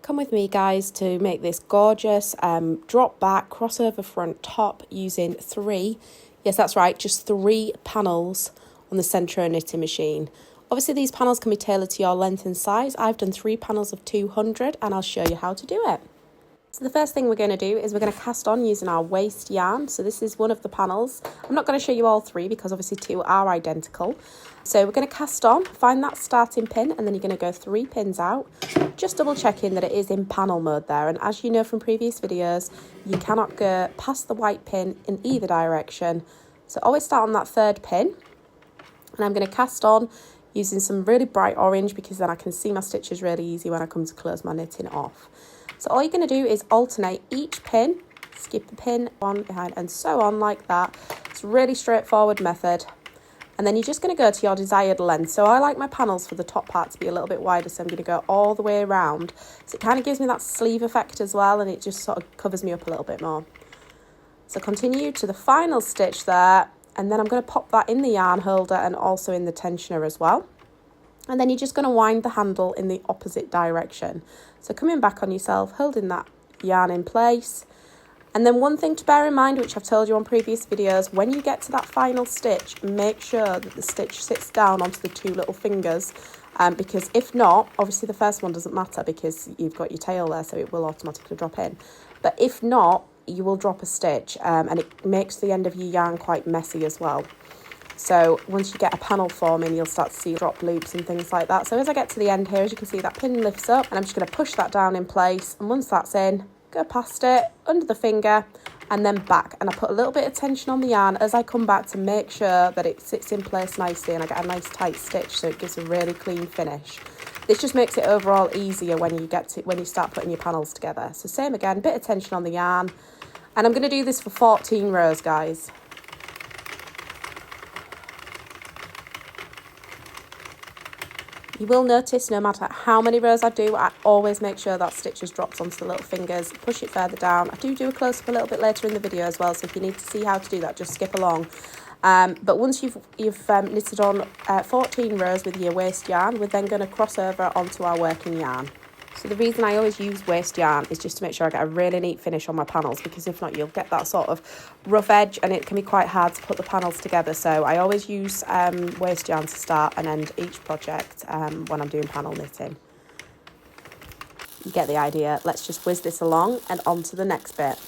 Come with me, guys, to make this gorgeous drop back crossover front top using yes, that's right, just 3 panels on the Sentro knitting machine. Obviously, these panels can be tailored to your length and size. I've done 3 panels of 200 and I'll show you how to do it. So the first thing we're going to do is we're going to cast on using our waste yarn. So this is one of the panels. I'm not going to show you all 3 because obviously 2 are identical. So we're going to cast on, find that starting pin, and then you're going to go 3 pins out, just double checking that it is in panel mode there. And as you know from previous videos, you cannot go past the white pin in either direction. So always start on that 3rd pin. And I'm going to cast on using some really bright orange because then I can see my stitches really easy when I come to close my knitting off. So all you're going to do is alternate each pin, skip a pin, one behind, and so on like that. It's a really straightforward method. And then you're just going to go to your desired length. So I like my panels for the top part to be a little bit wider, so I'm going to go all the way around. So it kind of gives me that sleeve effect as well, and it just sort of covers me up a little bit more. So continue to the final stitch there, and then I'm going to pop that in the yarn holder and also in the tensioner as well. And then you're just going to wind the handle in the opposite direction. So coming back on yourself, holding that yarn in place. And then one thing to bear in mind, which I've told you on previous videos, when you get to that final stitch, make sure that the stitch sits down onto the 2 little fingers. Because if not, obviously the first one doesn't matter because you've got your tail there, so it will automatically drop in. But if not, you will drop a stitch and it makes the end of your yarn quite messy as well. So once you get a panel forming, you'll start to see drop loops and things like that. So as I get to the end here, as you can see, that pin lifts up and I'm just going to push that down in place. And once that's in, go past it, under the finger, and then back. And I put a little bit of tension on the yarn as I come back to make sure that it sits in place nicely and I get a nice tight stitch so it gives a really clean finish. This just makes it overall easier when you start putting your panels together. So same again, bit of tension on the yarn. And I'm going to do this for 14 rows, guys. You will notice no matter how many rows I do, I always make sure that stitch just drops onto the little fingers, push it further down. I do a close-up a little bit later in the video as well, so if you need to see how to do that, just skip along. But once you've knitted on 14 rows with your waste yarn, we're then going to cross over onto our working yarn. So the reason I always use waste yarn is just to make sure I get a really neat finish on my panels, because if not, you'll get that sort of rough edge and it can be quite hard to put the panels together. So I always use waste yarn to start and end each project when I'm doing panel knitting. You get the idea. Let's just whiz this along and on to the next bit.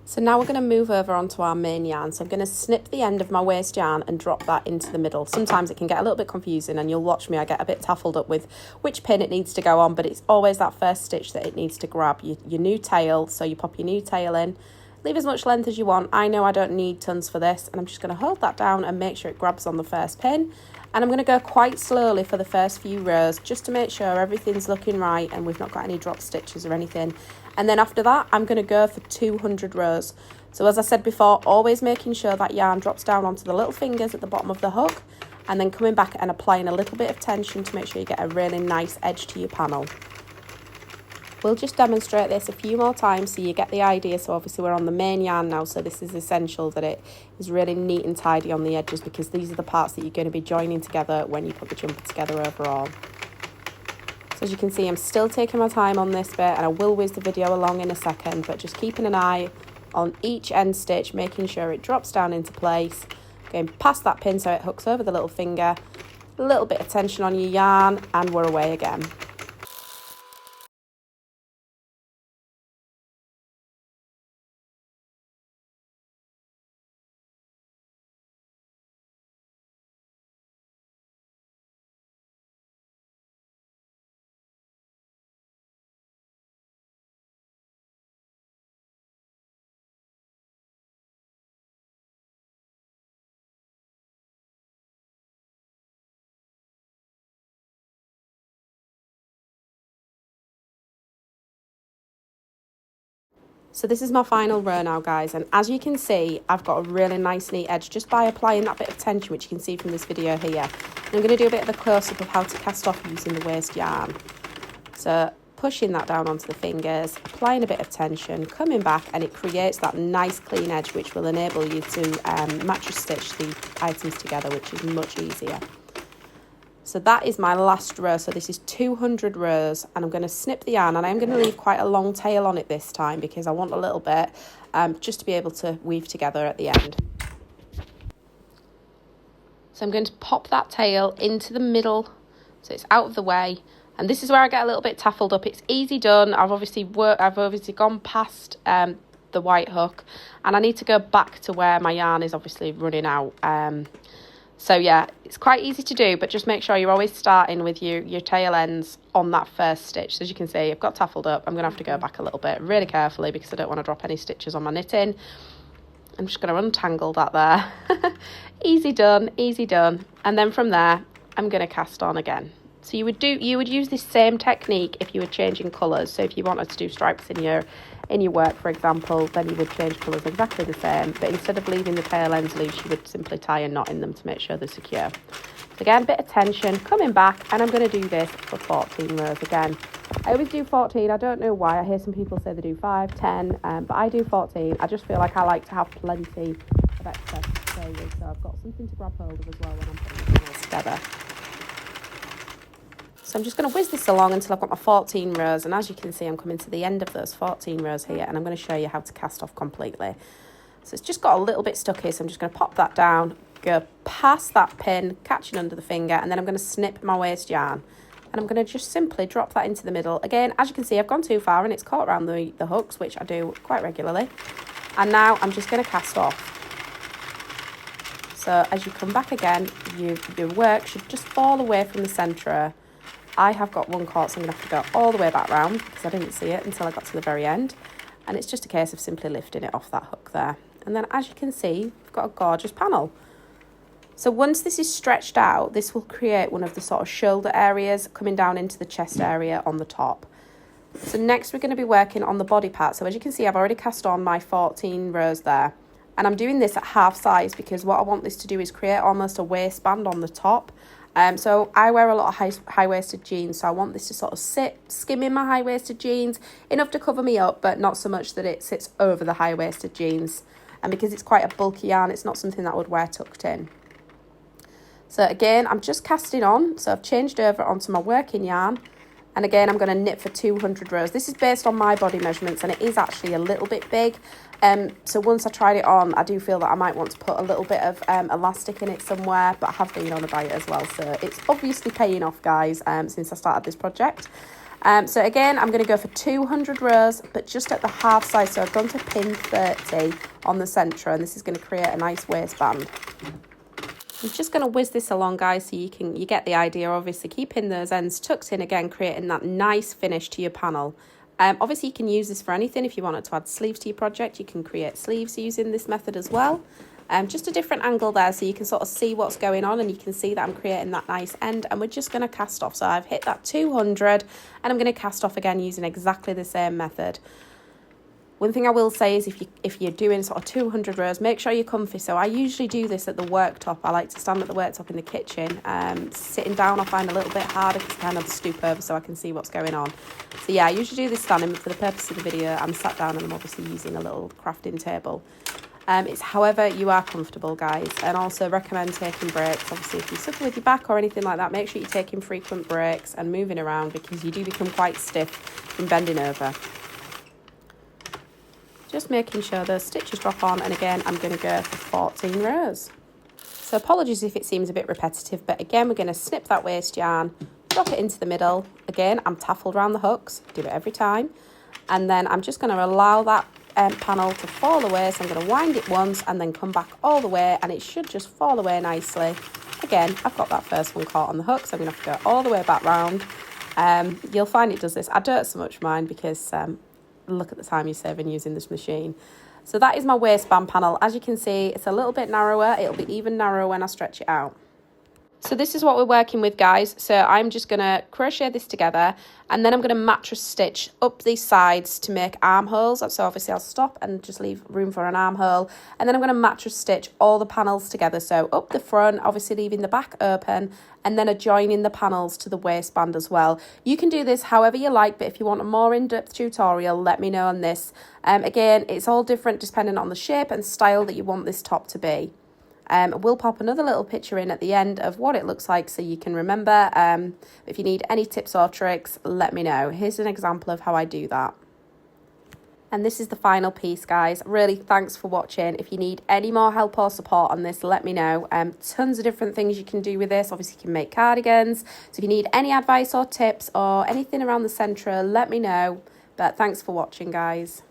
So now we're going to move over onto our main yarn. So I'm going to snip the end of my waste yarn and drop that into the middle. Sometimes it can get a little bit confusing and you'll watch me, I get a bit taffled up with which pin it needs to go on, but it's always that first stitch that it needs to grab, your new tail. So you pop your new tail in, leave as much length as you want. I know I don't need tons for this, and I'm just going to hold that down and make sure it grabs on the first pin. And I'm going to go quite slowly for the first few rows just to make sure everything's looking right and we've not got any drop stitches or anything. And then after that, I'm going to go for 200 rows. So as I said before, always making sure that yarn drops down onto the little fingers at the bottom of the hook, and then coming back and applying a little bit of tension to make sure you get a really nice edge to your panel. We'll just demonstrate this a few more times so you get the idea. So obviously we're on the main yarn now, so this is essential that it is really neat and tidy on the edges, because these are the parts that you're going to be joining together when you put the jumper together overall. So as you can see, I'm still taking my time on this bit, and I will whiz the video along in a second, but just keeping an eye on each end stitch, making sure it drops down into place, going past that pin so it hooks over the little finger, a little bit of tension on your yarn, and we're away again. So this is my final row now, guys, and as you can see, I've got a really nice neat edge just by applying that bit of tension, which you can see from this video here. And I'm going to do a bit of a close-up of how to cast off using the waste yarn. So pushing that down onto the fingers, applying a bit of tension, coming back, and it creates that nice clean edge which will enable you to match or stitch the items together, which is much easier. So that is my last row. So this is 200 rows, and I'm going to snip the yarn, and I'm going to leave quite a long tail on it this time because I want a little bit just to be able to weave together at the end. So I'm going to pop that tail into the middle so it's out of the way. And this is where I get a little bit taffled up. It's easy done. I've obviously gone past the white hook, and I need to go back to where my yarn is obviously running out. So yeah, it's quite easy to do, but just make sure you're always starting with your tail ends on that first stitch. So as you can see, I've got taffled up. I'm going to have to go back a little bit really carefully because I don't want to drop any stitches on my knitting. I'm just going to untangle that there. Easy done, easy done. And then from there, I'm going to cast on again. So you would use this same technique if you were changing colours. So if you wanted to do stripes in your work, for example, then you would change colours exactly the same. But instead of leaving the tail ends loose, you would simply tie a knot in them to make sure they're secure. So again, bit of tension, coming back, and I'm going to do this for 14 rows again. I always do 14. I don't know why. I hear some people say they do 5, 10, but I do 14. I just feel like I like to have plenty of excess to play with, so I've got something to grab hold of as well when I'm putting it all together. So I'm just going to whiz this along until I've got my 14 rows, and as you can see, I'm coming to the end of those 14 rows here, and I'm going to show you how to cast off completely. So it's just got a little bit stuck here, so I'm just going to pop that down, go past that pin, catching under the finger, and then I'm going to snip my waste yarn. And I'm going to just simply drop that into the middle. Again, as you can see, I've gone too far and it's caught around the hooks, which I do quite regularly. And now I'm just going to cast off. So as you come back again, your work should just fall away from the centre. I have got one caught, so I'm going to have to go all the way back round because I didn't see it until I got to the very end. And it's just a case of simply lifting it off that hook there. And then as you can see, we've got a gorgeous panel. So once this is stretched out, this will create one of the sort of shoulder areas coming down into the chest area on the top. So next we're going to be working on the body part. So as you can see, I've already cast on my 14 rows there. And I'm doing this at half size because what I want this to do is create almost a waistband on the top. So I wear a lot of high-waisted jeans, so I want this to sort of sit skimming my high-waisted jeans, enough to cover me up, but not so much that it sits over the high-waisted jeans. And because it's quite a bulky yarn, it's not something that I would wear tucked in. So again, I'm just casting on, so I've changed over onto my working yarn, and again, I'm going to knit for 200 rows. This is based on my body measurements, and it is actually a little bit big. So once I tried it on, I do feel that I might want to put a little bit of elastic in it somewhere, but I have been on a diet as well, so it's obviously paying off, guys, since I started this project. So again, I'm going to go for 200 rows, but just at the half size, so I've gone to pin 30 on the Sentro, and this is going to create a nice waistband. I'm just going to whiz this along, guys, so you get the idea. Obviously, keeping those ends tucked in again, creating that nice finish to your panel. Obviously, you can use this for anything. If you wanted to add sleeves to your project, you can create sleeves using this method as well. Just a different angle there, so you can sort of see what's going on, and you can see that I'm creating that nice end, and we're just going to cast off. So I've hit that 200, and I'm going to cast off again using exactly the same method. One thing I will say is if you're doing sort of 200 rows, make sure you're comfy. So I usually do this at the worktop. I like to stand at the worktop in the kitchen. Sitting down I find a little bit harder because I kind of stoop over so I can see what's going on. So yeah, I usually do this standing, but for the purpose of the video, I'm sat down and I'm obviously using a little crafting table. It's however you are comfortable, guys, and also recommend taking breaks. Obviously, if you suffer with your back or anything like that, make sure you're taking frequent breaks and moving around because you do become quite stiff from bending over. Just making sure those stitches drop on, and again, I'm going to go for 14 rows. So apologies if it seems a bit repetitive, but again, we're going to snip that waste yarn, drop it into the middle. Again, I'm taffled around the hooks, do it every time. And then I'm just going to allow that panel to fall away, so I'm going to wind it once and then come back all the way, and it should just fall away nicely. Again, I've got that first one caught on the hook, so I'm going to have to go all the way back round. You'll find it does this. I don't so much mind because look at the time you're saving using this machine. So that is my waistband panel. As you can see, it's a little bit narrower. It'll be even narrower when I stretch it out. So this is what we're working with, guys. So I'm just going to crochet this together, and then I'm going to mattress stitch up these sides to make armholes. So obviously I'll stop and just leave room for an armhole, and then I'm going to mattress stitch all the panels together. So up the front, obviously leaving the back open, and then adjoining the panels to the waistband as well. You can do this however you like, but if you want a more in-depth tutorial, let me know on this. Again, it's all different depending on the shape and style that you want this top to be. We'll pop another little picture in at the end of what it looks like so you can remember. If you need any tips or tricks, let me know. Here's an example of how I do that. And this is the final piece, guys. Really, thanks for watching. If you need any more help or support on this, let me know. Tons of different things you can do with this. Obviously, you can make cardigans. So if you need any advice or tips or anything around the Sentro, let me know. But thanks for watching, guys.